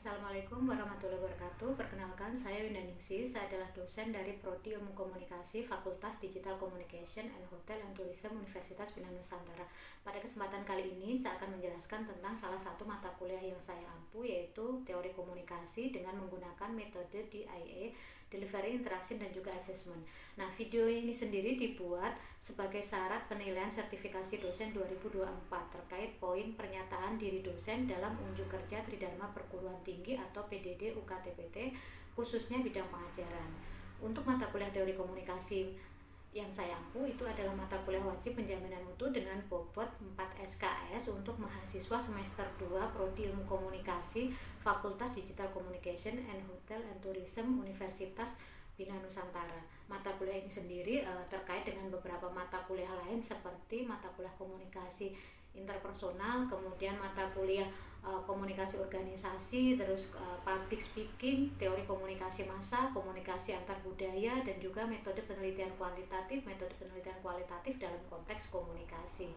Assalamualaikum warahmatullahi wabarakatuh. Perkenalkan, saya Winda Ningsih. Saya adalah dosen dari Prodi Ilmu Komunikasi Fakultas Digital Communication and Hotel and Tourism Universitas Bina Nusantara. Pada kesempatan kali ini, saya akan menjelaskan tentang salah satu mata kuliah yang saya ampu, yaitu Teori Komunikasi dengan menggunakan metode DIA, Delivery, Interaction, dan juga Assessment. Nah, video ini sendiri dibuat sebagai syarat penilaian sertifikasi dosen 2024 terkait poin pernyataan diri dosen dalam unjuk kerja Tridharma Perguruan Tinggi atau PDD UKTPT, khususnya bidang pengajaran. Untuk mata kuliah teori komunikasi yang saya ampu itu adalah mata kuliah wajib penjaminan mutu dengan bobot 4 SKS untuk mahasiswa semester 2 Prodi Ilmu Komunikasi Fakultas Digital Communication and Hotel and Tourism Universitas Bina Nusantara. Mata kuliah ini sendiri terkait dengan beberapa mata kuliah lain seperti mata kuliah komunikasi interpersonal, kemudian mata kuliah komunikasi organisasi, terus public speaking, teori komunikasi massa, komunikasi antar budaya, dan juga metode penelitian kuantitatif, metode penelitian kualitatif dalam konteks komunikasi.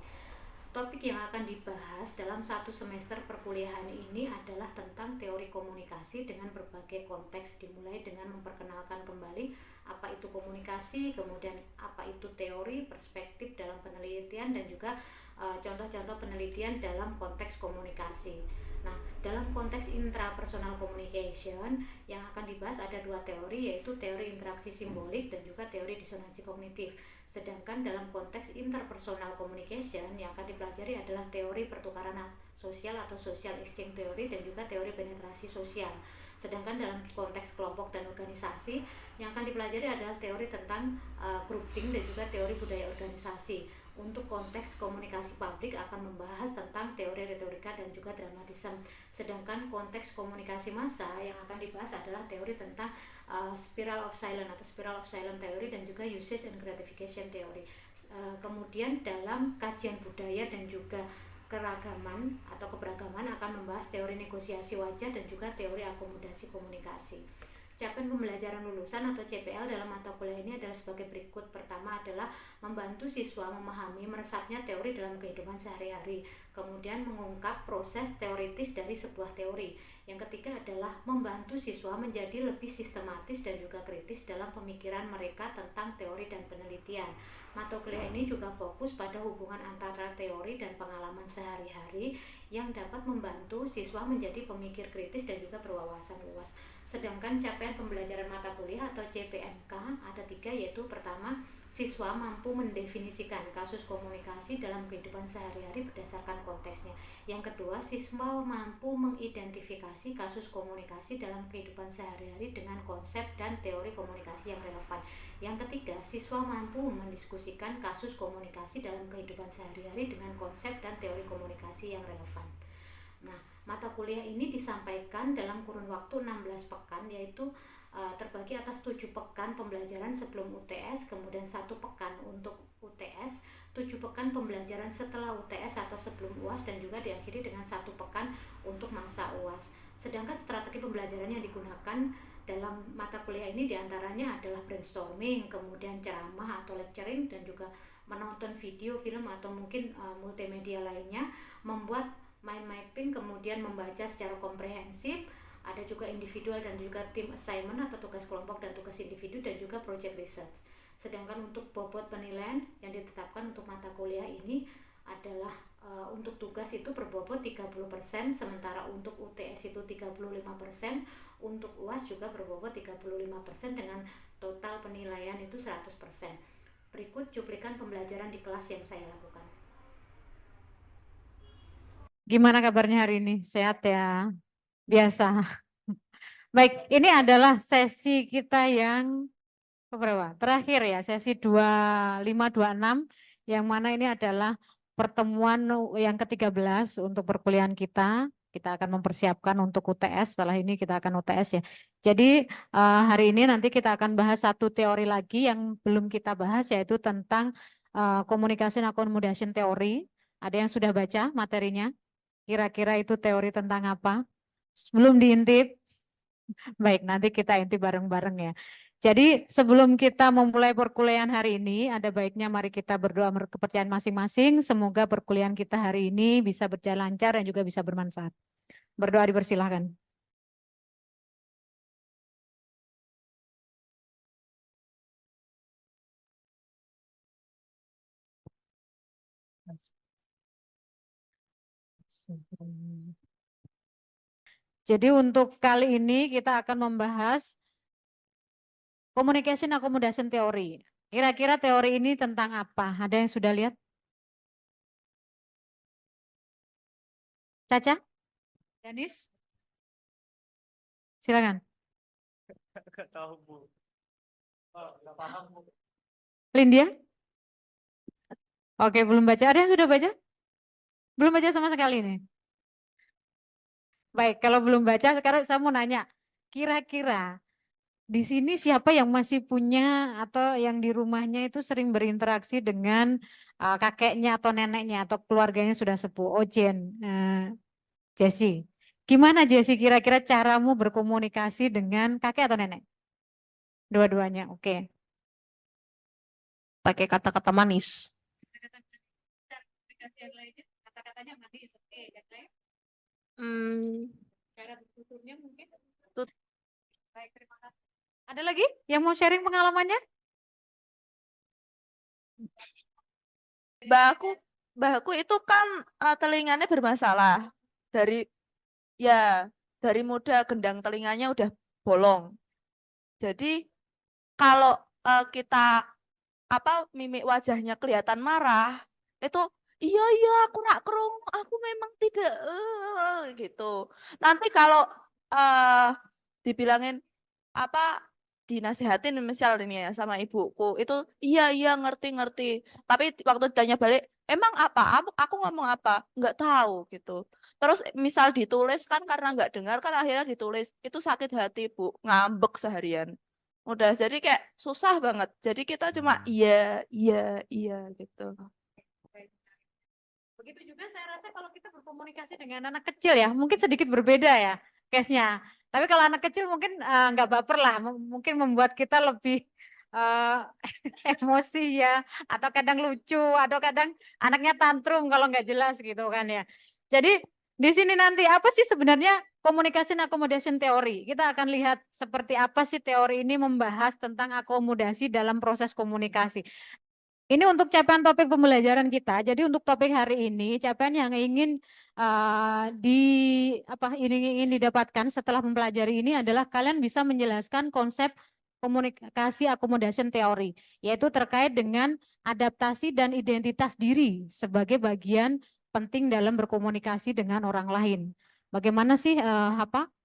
Topik yang akan dibahas dalam satu semester perkuliahan ini adalah tentang teori komunikasi dengan berbagai konteks, dimulai dengan memperkenalkan kembali apa itu komunikasi, kemudian apa itu teori, perspektif dalam penelitian, dan juga contoh-contoh penelitian dalam konteks komunikasi. Nah, dalam konteks intrapersonal communication yang akan dibahas ada dua teori, yaitu teori interaksi simbolik dan juga teori disonansi kognitif. Sedangkan dalam konteks interpersonal communication yang akan dipelajari adalah teori pertukaran sosial atau social exchange theory dan juga teori penetrasi sosial. Sedangkan dalam konteks kelompok dan organisasi yang akan dipelajari adalah teori tentang grouping dan juga teori budaya organisasi. Untuk konteks komunikasi publik akan membahas tentang teori retorika dan juga dramatisme. Sedangkan konteks komunikasi massa yang akan dibahas adalah teori tentang spiral of silence atau spiral of silence theory dan juga usage and gratification theory. Kemudian dalam kajian budaya dan juga keragaman atau keberagaman akan membahas teori negosiasi wajah dan juga teori akomodasi komunikasi. Capaian pembelajaran lulusan atau CPL dalam mata kuliah ini adalah sebagai berikut. Pertama adalah membantu siswa memahami meresapnya teori dalam kehidupan sehari-hari, kemudian mengungkap proses teoritis dari sebuah teori. Yang ketiga adalah membantu siswa menjadi lebih sistematis dan juga kritis dalam pemikiran mereka tentang teori dan penelitian. Mata kuliah ini juga fokus pada hubungan antara teori dan pengalaman sehari-hari yang dapat membantu siswa menjadi pemikir kritis dan juga berwawasan luas. Sedangkan capaian pembelajaran mata kuliah atau CPMK ada 3, yaitu pertama, siswa mampu mendefinisikan kasus komunikasi dalam kehidupan sehari-hari berdasarkan konteksnya. Yang kedua, siswa mampu mengidentifikasi kasus komunikasi dalam kehidupan sehari-hari dengan konsep dan teori komunikasi yang relevan. Yang ketiga, siswa mampu mendiskusikan kasus komunikasi dalam kehidupan sehari-hari dengan konsep dan teori komunikasi yang relevan. Nah, mata kuliah ini disampaikan dalam kurun waktu 16 pekan, yaitu terbagi atas 7 pekan pembelajaran sebelum UTS, kemudian 1 pekan untuk UTS, 7 pekan pembelajaran setelah UTS atau sebelum UAS, dan juga diakhiri dengan 1 pekan untuk masa UAS. Sedangkan strategi pembelajaran yang digunakan dalam mata kuliah ini diantaranya adalah brainstorming, kemudian ceramah atau lecturing, dan juga menonton video, film, atau mungkin multimedia lainnya, membuat mind mapping, kemudian membaca secara komprehensif, ada juga individual dan juga tim assignment atau tugas kelompok dan tugas individu, dan juga project research. Sedangkan untuk bobot penilaian yang ditetapkan untuk mata kuliah ini adalah untuk tugas itu berbobot 30%, sementara untuk UTS itu 35%, untuk UAS juga berbobot 35% dengan total penilaian itu 100%. Berikut cuplikan pembelajaran di kelas yang saya lakukan. Gimana kabarnya hari ini? Sehat ya? Biasa. Baik, ini adalah sesi kita yang berapa? Terakhir ya, sesi 2526, yang mana ini adalah pertemuan yang ke-13 untuk perkuliahan kita. Kita akan mempersiapkan untuk UTS, setelah ini kita akan UTS ya. Jadi hari ini nanti kita akan bahas satu teori lagi yang belum kita bahas, yaitu tentang communication accommodation theory. Ada yang sudah baca materinya? Kira-kira itu teori tentang apa? Sebelum diintip, baik nanti kita intip bareng-bareng ya. Jadi sebelum kita memulai perkuliahan hari ini, ada baiknya mari kita berdoa menurut kepercayaan masing-masing. Semoga perkuliahan kita hari ini bisa berjalan lancar dan juga bisa bermanfaat. Berdoa dipersilahkan. Jadi untuk kali ini kita akan membahas communication accommodation theory. Kira-kira teori ini tentang apa? Ada yang sudah lihat? Caca? Danis? Silakan. Nggak tahu, Bu. Oh, nggak paham, Bu. Lindia? Oke, belum baca. Ada yang sudah baca? Belum baca sama sekali nih. Baik, kalau belum baca, sekarang saya mau nanya. Kira-kira di sini siapa yang masih punya atau yang di rumahnya itu sering berinteraksi dengan kakeknya atau neneknya atau keluarganya sudah sepuh? Oh, Jesse. Gimana Jesse kira-kira caramu berkomunikasi dengan kakek atau nenek? Dua-duanya, oke. Pakai kata-kata manis. Kata-katanya manis, oke. Hmm, Cara bertuturnya mungkin? Tut- Baik, terima kasih. Ada lagi yang mau sharing pengalamannya? Mbahku itu kan telinganya bermasalah. Ya, dari muda gendang telinganya udah bolong. Jadi kalau kita mimik wajahnya kelihatan marah, itu iya iya aku nak kerung, aku memang tidak gitu. Nanti kalau eh dibilangin apa dinasihatin misal ini ya sama ibuku itu iya iya ngerti ngerti. Tapi waktu ditanya balik emang apa? Aku ngomong apa? Nggak tahu gitu. Terus misal ditulis kan karena nggak dengar kan akhirnya ditulis itu sakit hati Bu, ngambek seharian. Udah jadi kayak susah banget. Jadi kita cuma iya, iya, iya gitu. Begitu juga saya rasa kalau kita berkomunikasi dengan anak kecil ya, mungkin sedikit berbeda ya case-nya. Tapi kalau anak kecil mungkin nggak baper lah, mungkin membuat kita lebih eh, emosi ya, atau kadang lucu, atau kadang anaknya tantrum kalau nggak jelas gitu kan ya. Jadi di sini nanti apa sih sebenarnya communication accommodation theory? Kita akan lihat seperti apa sih teori ini membahas tentang akomodasi dalam proses komunikasi. Ini untuk capaian topik pembelajaran kita. Jadi untuk topik hari ini, capaian yang ingin ingin didapatkan setelah mempelajari ini adalah kalian bisa menjelaskan konsep komunikasi accommodation teori, yaitu terkait dengan adaptasi dan identitas diri sebagai bagian penting dalam berkomunikasi dengan orang lain. Bagaimana sih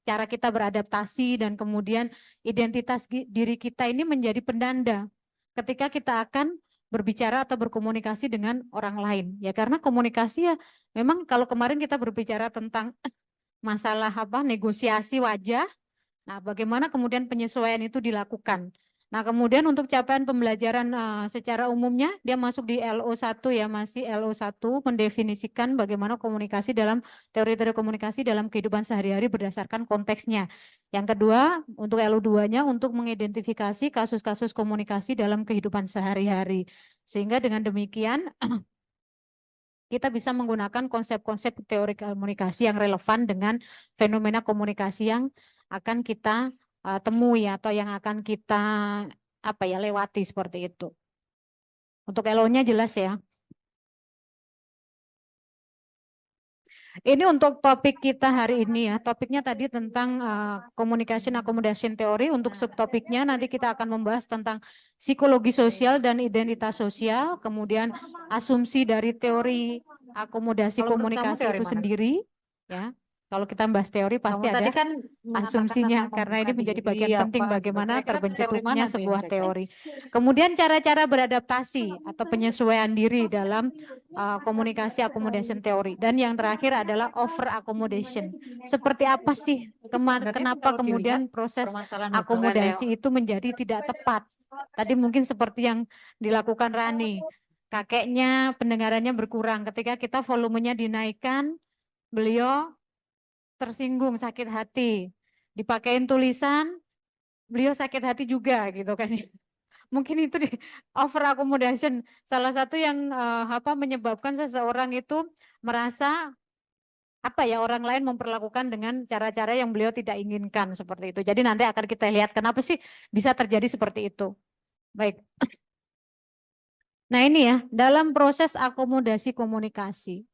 cara kita beradaptasi dan kemudian identitas diri kita ini menjadi pendanda ketika kita akan berbicara atau berkomunikasi dengan orang lain. Ya karena komunikasi ya memang kalau kemarin kita berbicara tentang masalah negosiasi wajah. Nah, bagaimana kemudian penyesuaian itu dilakukan? Nah, kemudian untuk capaian pembelajaran secara umumnya dia masuk di LO1 ya, masih LO1 mendefinisikan bagaimana komunikasi dalam teori-teori komunikasi dalam kehidupan sehari-hari berdasarkan konteksnya. Yang kedua, untuk LO2-nya untuk mengidentifikasi kasus-kasus komunikasi dalam kehidupan sehari-hari. Sehingga dengan demikian kita bisa menggunakan konsep-konsep teori komunikasi yang relevan dengan fenomena komunikasi yang akan kita temui atau yang akan kita lewati seperti itu. Untuk LO-nya jelas ya. Ini untuk topik kita hari ini ya. Topiknya tadi tentang communication accommodation theory. Untuk subtopiknya nanti kita akan membahas tentang psikologi sosial dan identitas sosial. Kemudian asumsi dari teori akomodasi komunikasi itu sendiri. Ya. Kalau kita bahas teori pasti ada asumsinya karena ini menjadi bagian penting bagaimana terbentuknya sebuah teori. Kemudian cara-cara beradaptasi atau penyesuaian diri dalam komunikasi accommodation teori. Dan yang terakhir adalah over accommodation. Seperti apa sih kenapa kemudian proses akomodasi itu menjadi tidak tepat? Tadi mungkin seperti yang dilakukan Rani. Kakeknya pendengarannya berkurang ketika kita volumenya dinaikkan, beliau tersinggung, sakit hati. Dipakein tulisan, beliau sakit hati juga gitu kan. Mungkin itu di over accommodation. Salah satu yang menyebabkan seseorang itu merasa orang lain memperlakukan dengan cara-cara yang beliau tidak inginkan seperti itu. Jadi nanti akan kita lihat kenapa sih bisa terjadi seperti itu. Baik. Nah ini ya, dalam proses akomodasi komunikasi.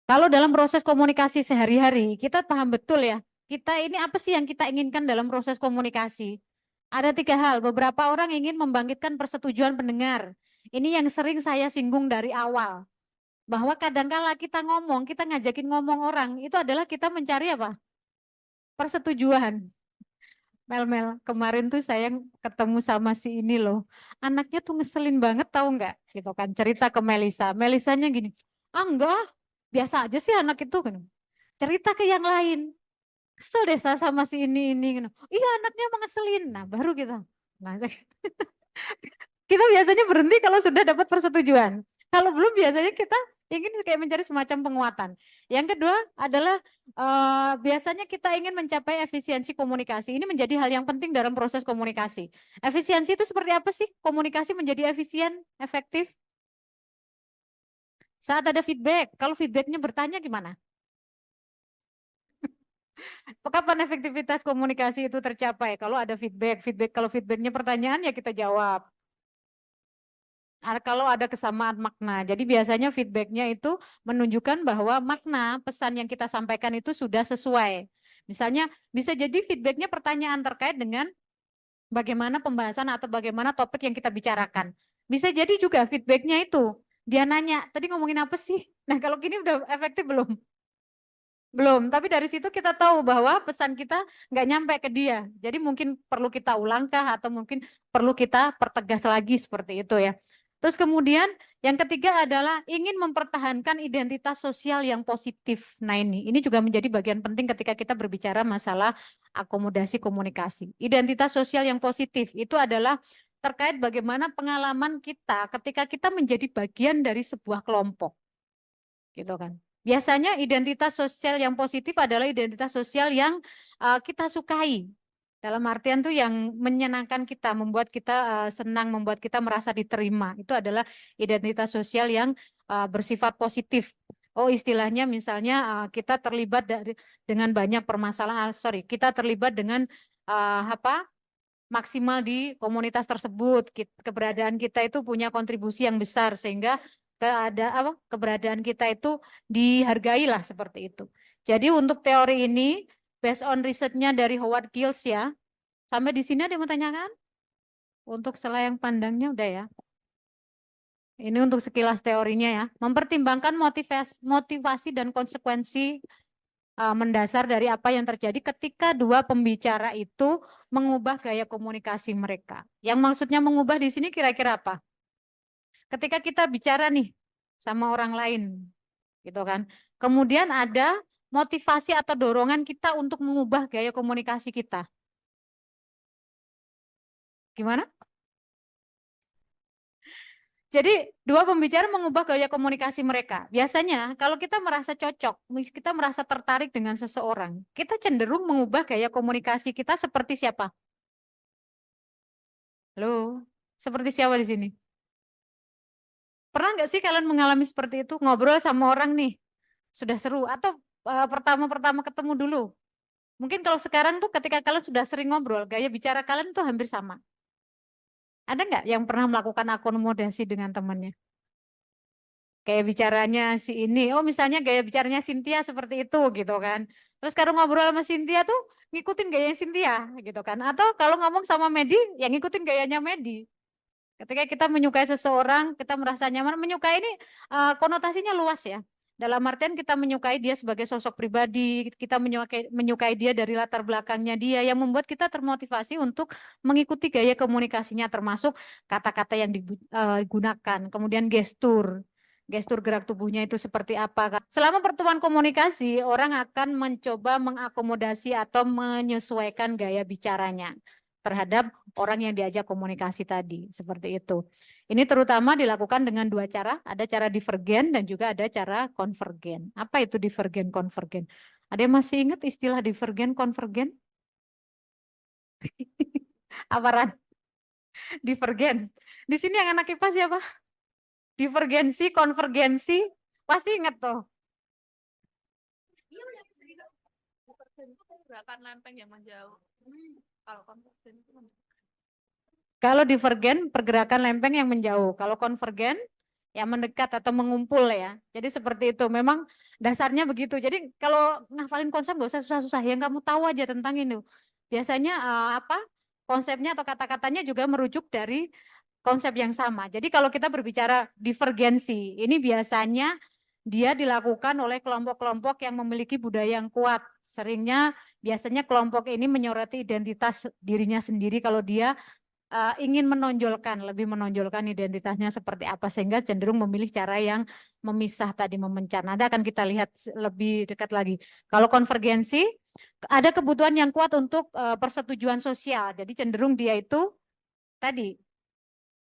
Kalau dalam proses komunikasi sehari-hari, kita paham betul ya, kita ini apa sih yang kita inginkan dalam proses komunikasi? Ada 3 hal, beberapa orang ingin membangkitkan persetujuan pendengar. Ini yang sering saya singgung dari awal, bahwa kadangkala kita ngomong, kita ngajakin ngomong orang, itu adalah kita mencari apa? Persetujuan. Mel, kemarin tuh saya ketemu sama si ini loh, anaknya tuh ngeselin banget tahu nggak? Gitu kan, cerita ke Melisa. Melisanya gini, ah enggak, biasa aja sih anak itu kan. Cerita ke yang lain, kesel deh saya sama si ini gitu. Iya anaknya emang ngeselin. Nah baru kita, nah kita biasanya berhenti kalau sudah dapat persetujuan. Kalau belum biasanya kita ingin kayak mencari semacam penguatan. Yang kedua adalah biasanya kita ingin mencapai efisiensi komunikasi. Ini menjadi hal yang penting dalam proses komunikasi. Efisiensi itu seperti apa sih? Komunikasi menjadi efisien, efektif. Saat ada feedback, kalau feedbacknya bertanya gimana? Kapan efektivitas komunikasi itu tercapai? Kalau ada feedback, kalau feedbacknya pertanyaan ya kita jawab. Kalau ada kesamaan makna. Jadi biasanya feedbacknya itu menunjukkan bahwa makna pesan yang kita sampaikan itu sudah sesuai. Misalnya bisa jadi feedbacknya pertanyaan terkait dengan bagaimana pembahasan atau bagaimana topik yang kita bicarakan. Bisa jadi juga feedbacknya itu dia nanya, tadi ngomongin apa sih? Nah kalau gini udah efektif belum? Belum, tapi dari situ kita tahu bahwa pesan kita nggak nyampe ke dia. Jadi mungkin perlu kita ulangkah atau mungkin perlu kita pertegas lagi seperti itu ya. Terus kemudian yang ketiga adalah ingin mempertahankan identitas sosial yang positif. Nah ini juga menjadi bagian penting ketika kita berbicara masalah akomodasi komunikasi. Identitas sosial yang positif itu adalah terkait bagaimana pengalaman kita ketika kita menjadi bagian dari sebuah kelompok. Gitu kan. Biasanya identitas sosial yang positif adalah identitas sosial yang kita sukai. Dalam artian tuh yang menyenangkan kita, membuat kita senang, membuat kita merasa diterima. Itu adalah identitas sosial yang bersifat positif. Oh istilahnya misalnya kita terlibat dengan banyak permasalahan, kita terlibat dengan apa maksimal di komunitas tersebut. Keberadaan kita itu punya kontribusi yang besar sehingga keberadaan kita itu dihargai lah seperti itu. Jadi untuk teori ini based on risetnya dari Howard Giles ya. Sampai di sini ada yang mau tanyakan? Untuk selayang pandangnya udah ya. Ini untuk sekilas teorinya ya. Mempertimbangkan motivasi dan konsekuensi mendasar dari apa yang terjadi ketika dua pembicara itu mengubah gaya komunikasi mereka. Yang maksudnya mengubah di sini kira-kira apa? Ketika kita bicara nih sama orang lain, gitu kan. Kemudian ada motivasi atau dorongan kita untuk mengubah gaya komunikasi kita. Gimana? Jadi dua pembicara mengubah gaya komunikasi mereka. Biasanya kalau kita merasa cocok, kita merasa tertarik dengan seseorang, kita cenderung mengubah gaya komunikasi kita seperti siapa? Halo, seperti siapa di sini? Pernah nggak sih kalian mengalami seperti itu? Ngobrol sama orang nih, sudah seru, atau pertama-pertama ketemu dulu? Mungkin kalau sekarang tuh ketika kalian sudah sering ngobrol, gaya bicara kalian tuh hampir sama. Ada nggak yang pernah melakukan akomodasi dengan temannya? Kayak bicaranya si ini, oh misalnya gaya bicaranya Cynthia seperti itu gitu kan. Terus kalau ngobrol sama Cynthia tuh ngikutin gaya Cynthia gitu kan. Atau kalau ngomong sama Medi, yang ngikutin gayanya Medi. Ketika kita menyukai seseorang, kita merasa nyaman. Menyukai ini konotasinya luas ya. Dalam artian kita menyukai dia sebagai sosok pribadi, kita menyukai dia dari latar belakangnya dia, yang membuat kita termotivasi untuk mengikuti gaya komunikasinya, termasuk kata-kata yang digunakan, kemudian gestur gerak tubuhnya itu seperti apa. Selama pertemuan komunikasi, orang akan mencoba mengakomodasi atau menyesuaikan gaya bicaranya terhadap orang yang diajak komunikasi tadi, seperti itu. Ini terutama dilakukan dengan dua cara, ada cara divergen dan juga ada cara konvergen. Apa itu divergen, konvergen? Ada yang masih ingat istilah divergen, konvergen? Aparan? Divergen. Di sini yang anak IPA siapa? Divergensi, konvergensi, pasti ingat tuh. Pergerakan lempeng yang menjauh. Kalau konvergen itu Kalau divergen, pergerakan lempeng yang menjauh. Kalau konvergen, yang mendekat atau mengumpul ya. Jadi seperti itu. Memang Dasarnya begitu. Jadi kalau ngafalin konsep nggak usah susah-susah. Yang kamu tahu aja tentang ini. Biasanya apa konsepnya atau kata-katanya juga merujuk dari konsep yang sama. Jadi kalau kita berbicara divergensi, ini biasanya dia dilakukan oleh kelompok-kelompok yang memiliki budaya yang kuat. Seringnya biasanya kelompok ini menyoroti identitas dirinya sendiri kalau dia ingin menonjolkan, lebih menonjolkan identitasnya seperti apa sehingga cenderung memilih cara yang memisah tadi, memecah. Nanti akan kita lihat lebih dekat lagi. Kalau konvergensi ada kebutuhan yang kuat untuk persetujuan sosial. Jadi cenderung dia itu tadi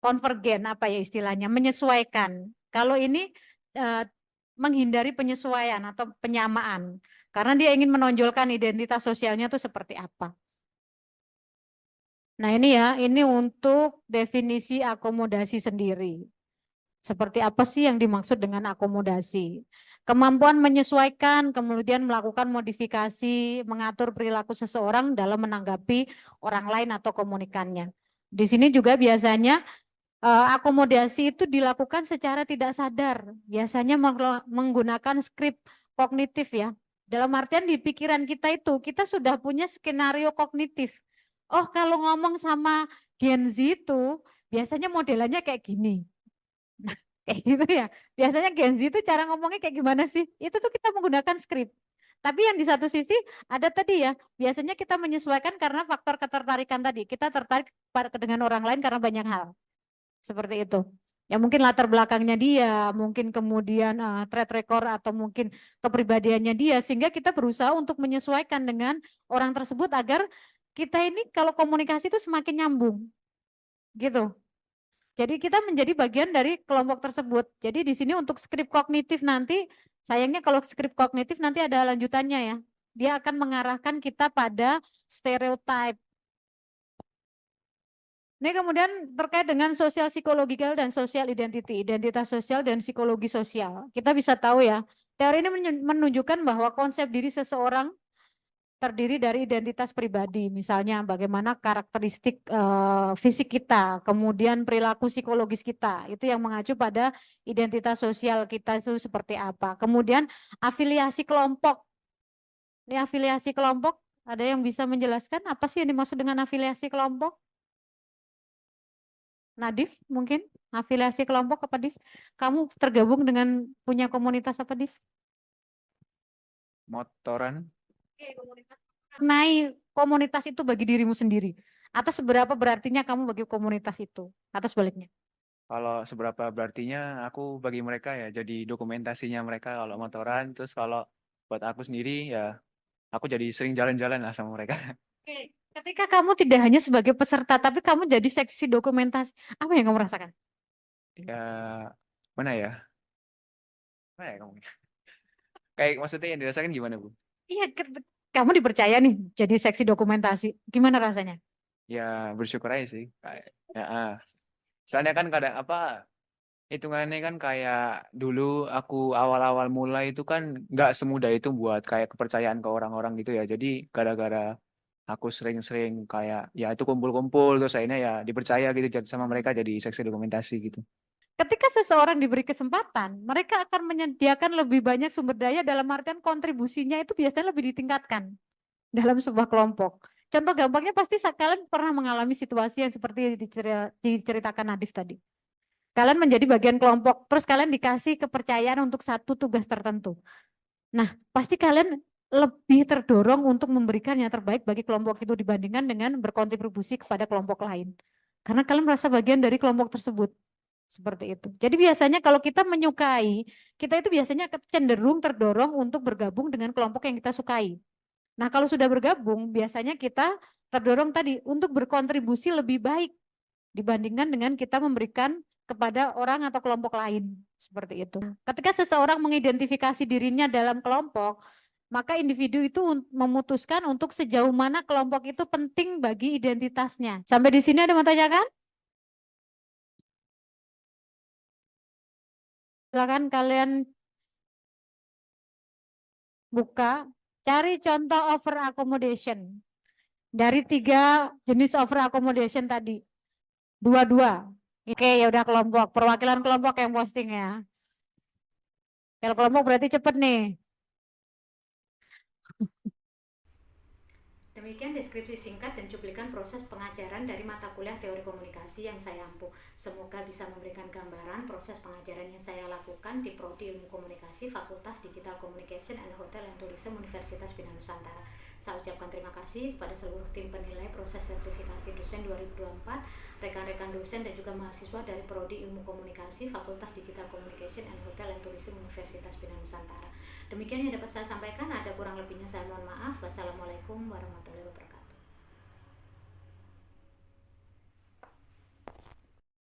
konvergen apa ya istilahnya, menyesuaikan. Kalau ini menghindari penyesuaian atau penyamaan karena dia ingin menonjolkan identitas sosialnya itu seperti apa. Nah ini ya, ini untuk definisi akomodasi sendiri. Seperti apa sih yang dimaksud dengan akomodasi? Kemampuan menyesuaikan, kemudian melakukan modifikasi, mengatur perilaku seseorang dalam menanggapi orang lain atau komunikannya. Di sini juga biasanya akomodasi itu dilakukan secara tidak sadar. Biasanya menggunakan skrip kognitif ya. Dalam artian di pikiran kita itu, kita sudah punya skenario kognitif. Oh, kalau ngomong sama Gen Z itu biasanya modelannya kayak gini. Nah, kayak gitu ya. Biasanya Gen Z itu cara ngomongnya kayak gimana sih? Itu tuh kita menggunakan skrip. Tapi yang di satu sisi ada tadi ya, biasanya kita menyesuaikan karena faktor ketertarikan tadi. Kita tertarik dengan orang lain karena banyak hal. Seperti itu. Ya mungkin latar belakangnya dia, mungkin kemudian track record atau mungkin kepribadiannya dia sehingga kita berusaha untuk menyesuaikan dengan orang tersebut agar kita ini kalau komunikasi itu semakin nyambung. Gitu. Jadi kita menjadi bagian dari kelompok tersebut. Jadi di sini untuk skrip kognitif nanti, sayangnya kalau skrip kognitif nanti ada lanjutannya ya. Dia akan mengarahkan kita pada stereotip. Ini kemudian terkait dengan sosial psikologikal dan sosial identity, identitas sosial dan psikologi sosial. Kita bisa tahu ya, teori ini menunjukkan bahwa konsep diri seseorang terdiri dari identitas pribadi, misalnya bagaimana karakteristik fisik kita, kemudian perilaku psikologis kita, itu yang mengacu pada identitas sosial kita itu seperti apa. Kemudian afiliasi kelompok. Ini afiliasi kelompok, ada yang bisa menjelaskan apa sih yang dimaksud dengan afiliasi kelompok? Nadif mungkin afiliasi kelompok apa Div? Kamu tergabung dengan punya komunitas apa Div? Motoran. Mengenai komunitas itu bagi dirimu sendiri atau seberapa berartinya kamu bagi komunitas itu atau sebaliknya? Kalau seberapa berartinya aku bagi mereka ya jadi dokumentasinya mereka kalau motoran. Terus kalau buat aku sendiri ya aku jadi sering jalan-jalan lah sama mereka. Oke. Ketika kamu tidak hanya sebagai peserta tapi kamu jadi seksi dokumentasi, apa yang kamu rasakan? Ya mana ya? Mana ya kamu? Kayak maksudnya yang dirasakan gimana Bu? Iya, kamu dipercaya nih jadi seksi dokumentasi. Gimana rasanya? Ya bersyukur aja sih. Kayak, ya, soalnya kan kadang apa hitungannya kan kayak dulu aku awal-awal mulai itu kan nggak semudah itu buat kayak kepercayaan ke orang-orang gitu ya. Jadi gara-gara aku sering-sering kayak ya itu kumpul-kumpul terus akhirnya ya dipercaya gitu sama mereka jadi seksi dokumentasi gitu. Ketika seseorang diberi kesempatan, mereka akan menyediakan lebih banyak sumber daya dalam artian kontribusinya itu biasanya lebih ditingkatkan dalam sebuah kelompok. Contoh gampangnya pasti kalian pernah mengalami situasi yang seperti diceritakan Nadif tadi. Kalian menjadi bagian kelompok, terus kalian dikasih kepercayaan untuk satu tugas tertentu. Nah, pasti kalian lebih terdorong untuk memberikan yang terbaik bagi kelompok itu dibandingkan dengan berkontribusi kepada kelompok lain. Karena kalian merasa bagian dari kelompok tersebut. Seperti itu. Jadi biasanya kalau kita menyukai, kita itu biasanya cenderung terdorong untuk bergabung dengan kelompok yang kita sukai. Nah, kalau sudah bergabung, biasanya kita terdorong tadi untuk berkontribusi lebih baik dibandingkan dengan kita memberikan kepada orang atau kelompok lain. Seperti itu. Ketika seseorang mengidentifikasi dirinya dalam kelompok, maka individu itu memutuskan untuk sejauh mana kelompok itu penting bagi identitasnya. Sampai di sini ada yang mau tanyakan? Silakan kalian buka, cari contoh over accommodation. Dari 3 jenis over accommodation tadi. 2-2. Oke, ya udah kelompok. Perwakilan kelompok yang posting ya. Kalau kelompok berarti cepet nih. Demikian deskripsi singkat dan cuplikan proses pengajaran dari mata kuliah teori komunikasi yang saya ampuh. Semoga bisa memberikan gambaran proses pengajaran yang saya lakukan di Prodi Ilmu Komunikasi Fakultas Digital Communication and Hotel and Tourism Universitas Bina Nusantara. Saya ucapkan terima kasih kepada seluruh tim penilai proses sertifikasi dosen 2024, rekan-rekan dosen dan juga mahasiswa dari Prodi Ilmu Komunikasi Fakultas Digital Communication and Hotel and Tourism Universitas Bina Nusantara. Demikian yang dapat saya sampaikan, ada kurang lebihnya saya mohon maaf. Wassalamualaikum warahmatullahi wabarakatuh.